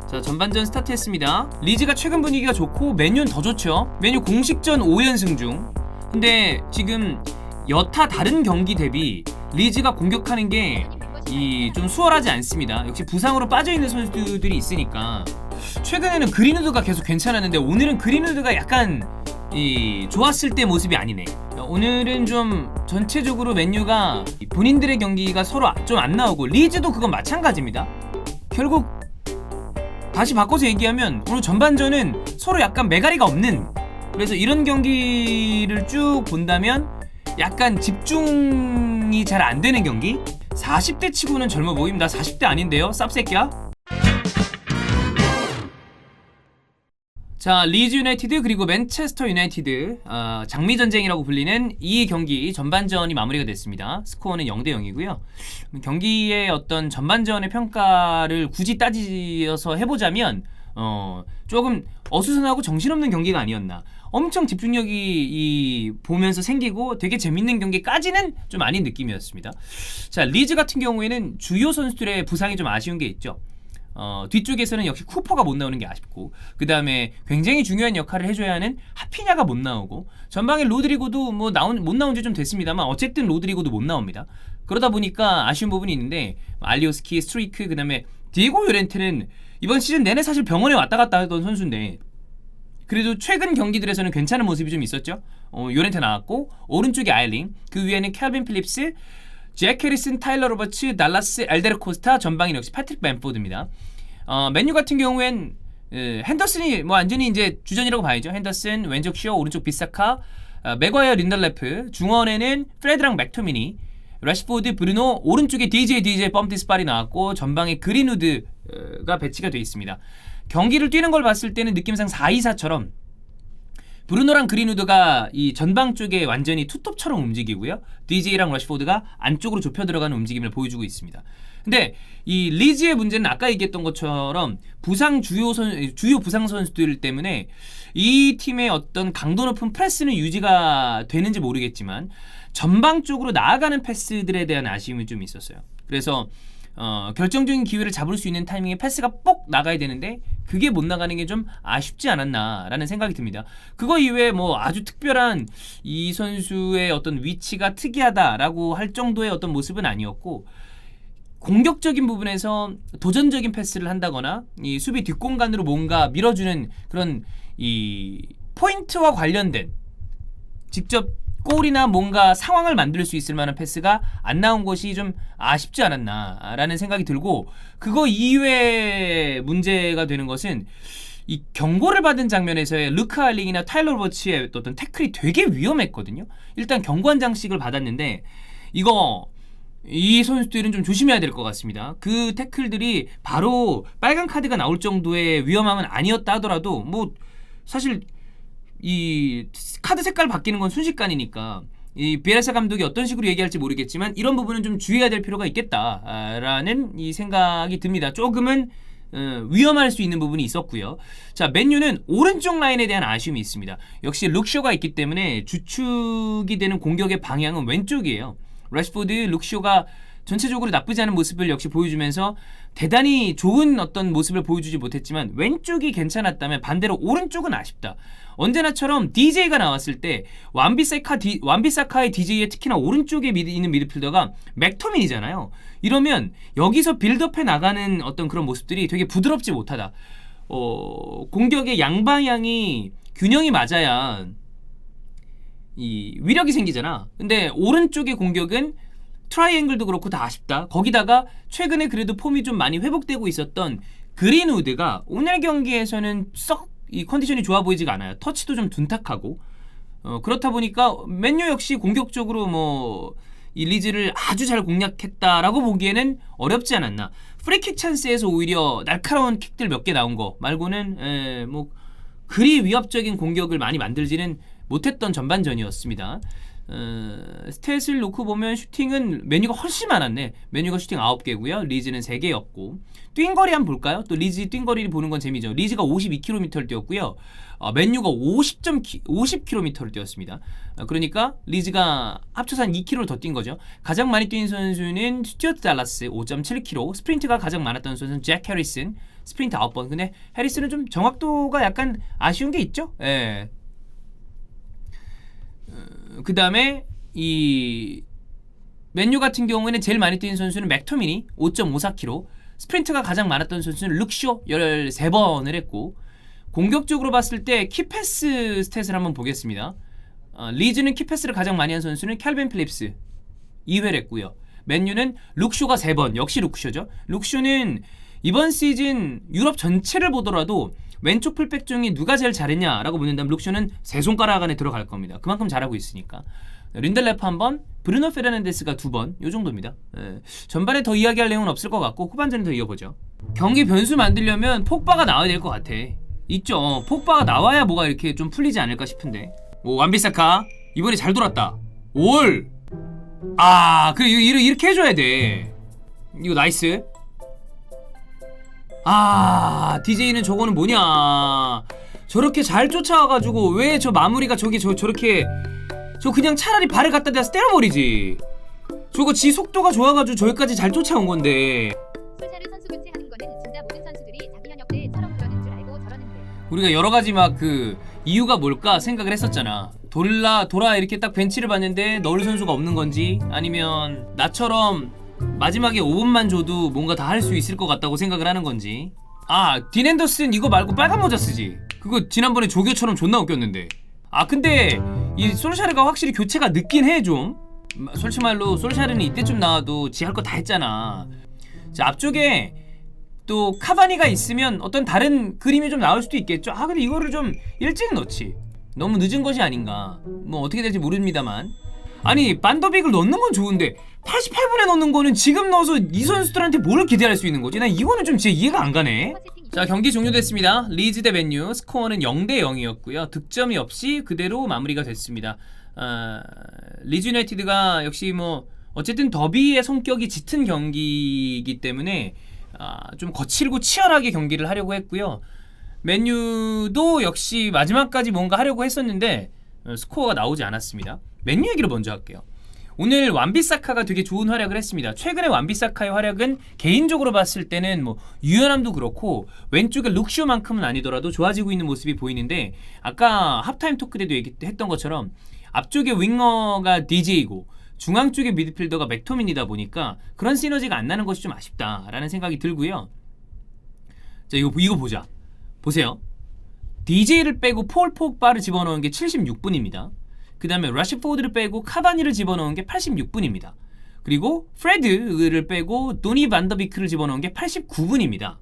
자, 전반전 스타트했습니다. 리즈가 최근 분위기가 좋고 맨유는 더 좋죠. 맨유 공식전 5연승 중. 근데 지금 여타 다른 경기 대비 리즈가 공격하는 게 좀 수월하지 않습니다. 역시 부상으로 빠져있는 선수들이 있으니까. 최근에는 그린우드가 계속 괜찮았는데 오늘은 그린우드가 약간 좋았을 때 모습이 아니네. 오늘은 좀 전체적으로 맨유가 본인들의 경기가 서로 좀 안 나오고, 리즈도 그건 마찬가지입니다. 결국 다시 바꿔서 얘기하면 오늘 전반전은 서로 약간 매가리가 없는, 그래서 이런 경기를 쭉 본다면 약간 집중이 잘 안 되는 경기? 40대 치고는 젊어 보임. 나 40대 아닌데요? 쌉새끼야? 자, 리즈 유나이티드 그리고 맨체스터 유나이티드, 장미전쟁이라고 불리는 이 경기 전반전이 마무리가 됐습니다. 스코어는 0대 0이고요. 경기의 어떤 전반전의 평가를 굳이 따지어서 해보자면 조금 어수선하고 정신없는 경기가 아니었나. 엄청 집중력이 보면서 생기고 되게 재밌는 경기까지는 좀 아닌 느낌이었습니다. 자, 리즈 같은 경우에는 주요 선수들의 부상이 좀 아쉬운 게 있죠. 뒤쪽에서는 역시 쿠퍼가 못 나오는 게 아쉽고, 그 다음에 굉장히 중요한 역할을 해줘야 하는 하피냐가 못 나오고, 전방에 로드리고도 뭐 못 나온 지 좀 됐습니다만 어쨌든 로드리고도 못 나옵니다. 그러다 보니까 아쉬운 부분이 있는데, 알리오스키, 스트리크, 그 다음에 디에고 요렌테는 이번 시즌 내내 사실 병원에 왔다 갔다 하던 선수인데 그래도 최근 경기들에서는 괜찮은 모습이 좀 있었죠. 요렌테 나왔고, 오른쪽에 아일링, 그 위에는 캘빈 필립스, 잭 해리슨, 타일러 로버츠, 달라스 엘데르 코스타, 전방인 역시 패트릭 벤포드입니다. 맨유 같은 경우엔 핸더슨이 뭐 완전히 이제 주전이라고 봐야죠. 핸더슨, 왼쪽 쇼, 오른쪽 비사카, 맥과이어, 린덜레프, 중원에는 프레드랑 맥토미니, 래시포드, 브루노, 오른쪽에 DJ 펌티스팔이 나왔고, 전방에 그린우드가 배치가 되어 있습니다. 경기를 뛰는 걸 봤을 때는 느낌상 4-2-4처럼 브루노랑 그린우드가 이 전방 쪽에 완전히 투톱처럼 움직이고요. DJ랑 러시포드가 안쪽으로 좁혀 들어가는 움직임을 보여주고 있습니다. 근데 이 리즈의 문제는 아까 얘기했던 것처럼 주요 부상 선수들 때문에 이 팀의 어떤 강도 높은 프레스는 유지가 되는지 모르겠지만 전방 쪽으로 나아가는 패스들에 대한 아쉬움이 좀 있었어요. 그래서 결정적인 기회를 잡을 수 있는 타이밍에 패스가 뽁 나가야 되는데 그게 못 나가는 게 좀 아쉽지 않았나라는 생각이 듭니다. 그거 이외에 뭐 아주 특별한 이 선수의 어떤 위치가 특이하다라고 할 정도의 어떤 모습은 아니었고, 공격적인 부분에서 도전적인 패스를 한다거나 이 수비 뒷공간으로 뭔가 밀어주는 그런 이 포인트와 관련된 직접 골이나 뭔가 상황을 만들 수 있을 만한 패스가 안 나온 것이 좀 아쉽지 않았나라는 생각이 들고, 그거 이외에 문제가 되는 것은 이 경고를 받은 장면에서의 루크 알링이나 타일러 로버츠의 어떤 태클이 되게 위험했거든요. 일단 경고한 장식을 받았는데 이 선수들은 좀 조심해야 될 것 같습니다. 그 태클들이 바로 빨간 카드가 나올 정도의 위험함은 아니었다 하더라도 뭐 사실 이 카드 색깔 바뀌는 건 순식간이니까 이 비엘사 감독이 어떤 식으로 얘기할지 모르겠지만 이런 부분은 좀 주의해야 될 필요가 있겠다라는 이 생각이 듭니다. 조금은 위험할 수 있는 부분이 있었고요. 자, 맨유는 오른쪽 라인에 대한 아쉬움이 있습니다. 역시 룩쇼가 있기 때문에 주축이 되는 공격의 방향은 왼쪽이에요. 래시포드, 룩쇼가 전체적으로 나쁘지 않은 모습을 역시 보여주면서 대단히 좋은 어떤 모습을 보여주지 못했지만 왼쪽이 괜찮았다면 반대로 오른쪽은 아쉽다. 언제나처럼 DJ가 나왔을 때 완비사카의 DJ에 특히나 오른쪽에 있는 미드필더가 맥토민이잖아요. 이러면 여기서 빌드업해 나가는 어떤 그런 모습들이 되게 부드럽지 못하다. 공격의 양방향이 균형이 맞아야 이 위력이 생기잖아. 근데 오른쪽의 공격은 트라이앵글도 그렇고 다 아쉽다. 거기다가 최근에 그래도 폼이 좀 많이 회복되고 있었던 그린우드가 오늘 경기에서는 썩 이 컨디션이 좋아 보이지가 않아요. 터치도 좀 둔탁하고 그렇다 보니까 맨유 역시 공격적으로 뭐 이 리즈를 아주 잘 공략했다라고 보기에는 어렵지 않았나. 프리킥 찬스에서 오히려 날카로운 킥들 몇 개 나온 거 말고는 뭐 그리 위협적인 공격을 많이 만들지는 못했던 전반전이었습니다. 스탯을 놓고 보면 슈팅은 맨유가 훨씬 많았네. 맨유가 슈팅 9개고요. 리즈는 3개였고. 뛴 거리 한번 볼까요? 또 리즈 뛴 거리를 보는 건 재미죠. 리즈가 52km를 뛰었고요. 맨유가 50km를 뛰었습니다. 그러니까 리즈가 합쳐서 한 2km를 더 뛴 거죠. 가장 많이 뛴 선수는 스튜어트 달라스 5.7km. 스프린트가 가장 많았던 선수는 잭 해리슨 스프린트 9번. 근데 해리슨은 좀 정확도가 약간 아쉬운 게 있죠. 예. 그 다음에 이 맨유 같은 경우에는 제일 많이 뛴 선수는 맥토미니 5.54km. 스프린트가 가장 많았던 선수는 룩쇼 13번을 했고, 공격적으로 봤을 때 키패스 스탯을 한번 보겠습니다. 리즈는 키패스를 가장 많이 한 선수는 캘빈 필립스 2회를 했고요. 맨유는 룩쇼가 3번. 역시 룩쇼죠. 룩쇼는 이번 시즌 유럽 전체를 보더라도 왼쪽 풀백 중에 누가 제일 잘했냐라고 묻는다면 룩쇼는 3손가락 안에 들어갈 겁니다. 그만큼 잘하고 있으니까. 린델레프 1번, 브루노 페르난데스가 2번, 요 정도입니다. 전반에 더 이야기할 내용은 없을 것 같고 후반전에 더 이어보죠. 경기 변수 만들려면 폭바가 나와야 될 것 같아. 있죠. 폭바가 나와야 뭐가 이렇게 좀 풀리지 않을까 싶은데. 오, 완비사카 이번에 잘 돌았다. 올. 그래 이렇게 해줘야 돼. 이거 나이스. DJ는 저거는 뭐냐. 저렇게 잘 쫓아와가지고 왜 저 마무리가 저렇게 저 그냥 차라리 발을 갖다 대서 때려버리지. 저거 지 속도가 좋아가지고 저기까지 잘 쫓아온 건데. 솔샤르 선수 교체하는 거는 진짜 모든 선수들이 자기 현역 때처럼 그러는 줄 알고 저러는데. 우리가 여러 가지 막 그 이유가 뭘까 생각을 했었잖아. 돌아 이렇게 딱 벤치를 봤는데 넣을 선수가 없는 건지, 아니면 나처럼 마지막에 5분만 줘도 뭔가 다 할 수 있을 것 같다고 생각을 하는 건지. 딘 앤더슨 이거 말고 빨간 모자 쓰지. 그거 지난번에 조교처럼 존나 웃겼는데. 근데 이 솔샤르가 확실히 교체가 늦긴 해. 좀 솔직히 말로 솔샤르는 이때쯤 나와도 지 할 거 다 했잖아. 자, 앞쪽에 또 카바니가 있으면 어떤 다른 그림이 좀 나올 수도 있겠죠. 근데 이거를 좀 일찍 넣지. 너무 늦은 것이 아닌가. 뭐 어떻게 될지 모릅니다만. 아니 반더빅을 넣는 건 좋은데 88분에 넣는 거는 지금 넣어서 이 선수들한테 뭘 기대할 수 있는 거지? 난 이거는 좀 진짜 이해가 안 가네. 자, 경기 종료됐습니다. 리즈 대 맨유. 스코어는 0대 0이었고요. 득점이 없이 그대로 마무리가 됐습니다. 리즈 유나이티드가 역시 뭐 어쨌든 더비의 성격이 짙은 경기이기 때문에 좀 거칠고 치열하게 경기를 하려고 했고요. 맨유도 역시 마지막까지 뭔가 하려고 했었는데 스코어가 나오지 않았습니다. 맨유 얘기를 먼저 할게요. 오늘 완비사카가 되게 좋은 활약을 했습니다. 최근에 완비사카의 활약은 개인적으로 봤을 때는 뭐 유연함도 그렇고 왼쪽에 룩쇼만큼은 아니더라도 좋아지고 있는 모습이 보이는데, 아까 합타임 토크 때도 얘기했던 것처럼 앞쪽에 윙어가 DJ이고 중앙 쪽에 미드필더가 맥토민이다 보니까 그런 시너지가 안 나는 것이 좀 아쉽다라는 생각이 들고요. 자, 이거 보자. 보세요. DJ를 빼고 폴 포그바를 집어넣은 게 76분입니다. 그 다음에 라시포드를 빼고 카바니를 집어넣은 게 86분입니다. 그리고 프레드를 빼고 도니 반더비크를 집어넣은 게 89분입니다.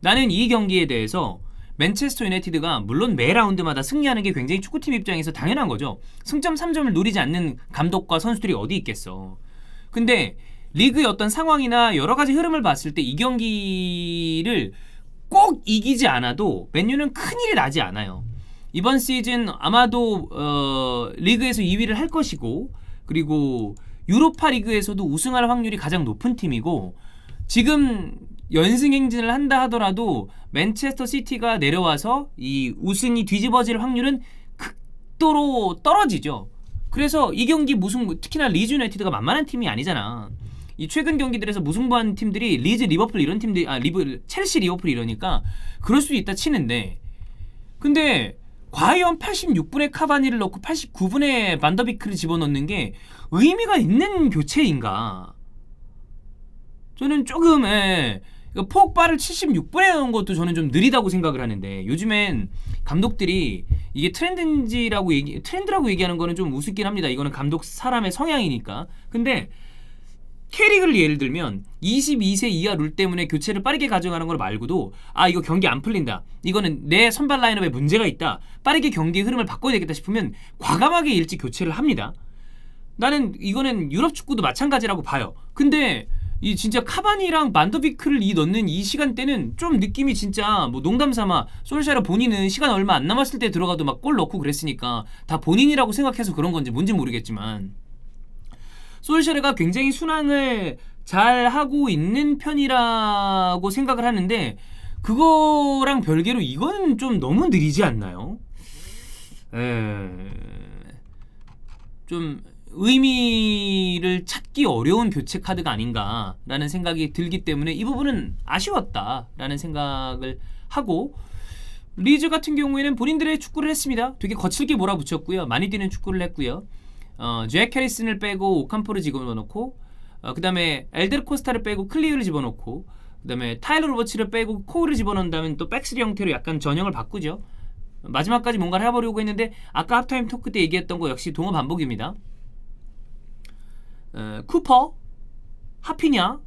나는 이 경기에 대해서 맨체스터 유나이티드가 물론 매 라운드마다 승리하는 게 굉장히 축구팀 입장에서 당연한 거죠. 승점 3점을 노리지 않는 감독과 선수들이 어디 있겠어. 근데 리그의 어떤 상황이나 여러 가지 흐름을 봤을 때 이 경기를 꼭 이기지 않아도 맨유는 큰일이 나지 않아요. 이번 시즌 아마도 리그에서 2위를 할 것이고, 그리고 유로파 리그에서도 우승할 확률이 가장 높은 팀이고, 지금 연승 행진을 한다 하더라도 맨체스터 시티가 내려와서 이 우승이 뒤집어질 확률은 극도로 떨어지죠. 그래서 이 경기 특히나 리즈 유나이티드가 만만한 팀이 아니잖아. 이 최근 경기들에서 무승부한 팀들이 리즈, 리버풀 이런 팀들, 첼시, 리버풀 이러니까 그럴 수도 있다 치는데, 근데 과연 86분에 카바니를 넣고 89분에 반더비크를 집어넣는 게 의미가 있는 교체인가? 저는 조금 포그바를 76분에 넣은 것도 저는 좀 느리다고 생각을 하는데, 요즘엔 감독들이 이게 트렌드라고 얘기하는 거는 좀 우습긴 합니다. 이거는 감독 사람의 성향이니까. 근데 캐릭을 예를 들면 22세 이하 룰 때문에 교체를 빠르게 가져가는 걸 말고도 이거 경기 안 풀린다, 이거는 내 선발 라인업에 문제가 있다, 빠르게 경기의 흐름을 바꿔야 되겠다 싶으면 과감하게 일찍 교체를 합니다. 나는 이거는 유럽 축구도 마찬가지라고 봐요. 근데 이 진짜 카바니랑 만더비크를 넣는 이 시간대는 좀 느낌이 진짜 뭐 농담삼아 솔샤르 본인은 시간 얼마 안 남았을 때 들어가도 막 골 넣고 그랬으니까 다 본인이라고 생각해서 그런 건지 뭔지 모르겠지만 솔샤르가 굉장히 순항을 잘 하고 있는 편이라고 생각을 하는데 그거랑 별개로 이거는 좀 너무 느리지 않나요? 좀 의미를 찾기 어려운 교체 카드가 아닌가라는 생각이 들기 때문에 이 부분은 아쉬웠다라는 생각을 하고 리즈 같은 경우에는 본인들의 축구를 했습니다. 되게 거칠게 몰아붙였고요. 많이 뛰는 축구를 했고요. 잭 해리슨을 빼고 오캄포를 집어넣고 그 다음에 엘데르 코스타를 빼고 클리어를 집어넣고 그 다음에 타일러 로버츠를 빼고 코우를 집어넣은 다음에 또 백스리 형태로 약간 전형을 바꾸죠. 마지막까지 뭔가를 해보려고 했는데 아까 합타임 토크 때 얘기했던 거 역시 동어 반복입니다. 쿠퍼, 하피냐,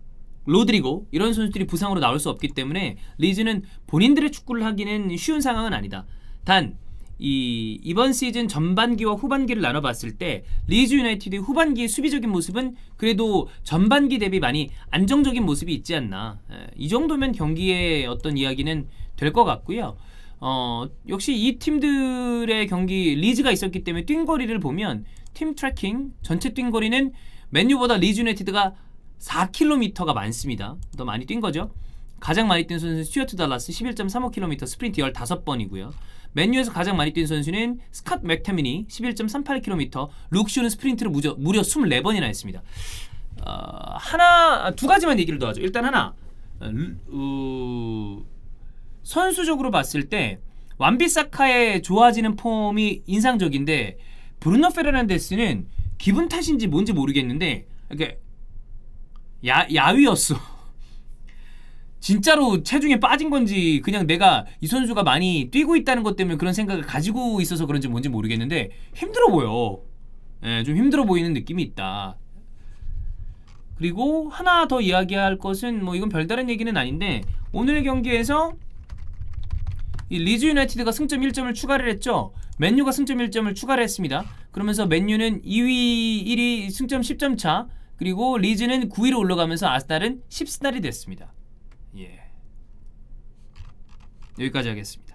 로드리고 이런 선수들이 부상으로 나올 수 없기 때문에 리즈는 본인들의 축구를 하기는 쉬운 상황은 아니다. 단 이번 시즌 전반기와 후반기를 나눠봤을 때 리즈 유나이티드의 후반기의 수비적인 모습은 그래도 전반기 대비 많이 안정적인 모습이 있지 않나. 이 정도면 경기의 어떤 이야기는 될 것 같고요. 역시 이 팀들의 경기 리즈가 있었기 때문에 뛴 거리를 보면 팀 트래킹 전체 뛴 거리는 맨유보다 리즈 유나이티드가 4km가 많습니다. 더 많이 뛴 거죠. 가장 많이 뛴 선수는 스튜어트 달라스 11.35km 스프린트 15번이고요. 맨유에서 가장 많이 뛴 선수는 스캇 맥태미니 11.38km, 룩슈는 스프린트를 무려 24번이나 했습니다. 두 가지만 얘기를 더 하죠. 일단 하나, 선수적으로 봤을 때 완비사카의 좋아지는 폼이 인상적인데 브루노 페르난데스는 기분 탓인지 뭔지 모르겠는데 이렇게 야위였어. 진짜로 체중에 빠진 건지 그냥 내가 이 선수가 많이 뛰고 있다는 것 때문에 그런 생각을 가지고 있어서 그런지 뭔지 모르겠는데 힘들어 보여. 좀 힘들어 보이는 느낌이 있다. 그리고 하나 더 이야기할 것은 뭐 이건 별다른 얘기는 아닌데 오늘 경기에서 이 리즈 유나이티드가 승점 1점을 추가를 했죠. 맨유가 승점 1점을 추가를 했습니다. 그러면서 맨유는 2위 1위 승점 10점 차, 그리고 리즈는 9위로 올라가면서 아스날은 10스날이 됐습니다. 예. 여기까지 하겠습니다.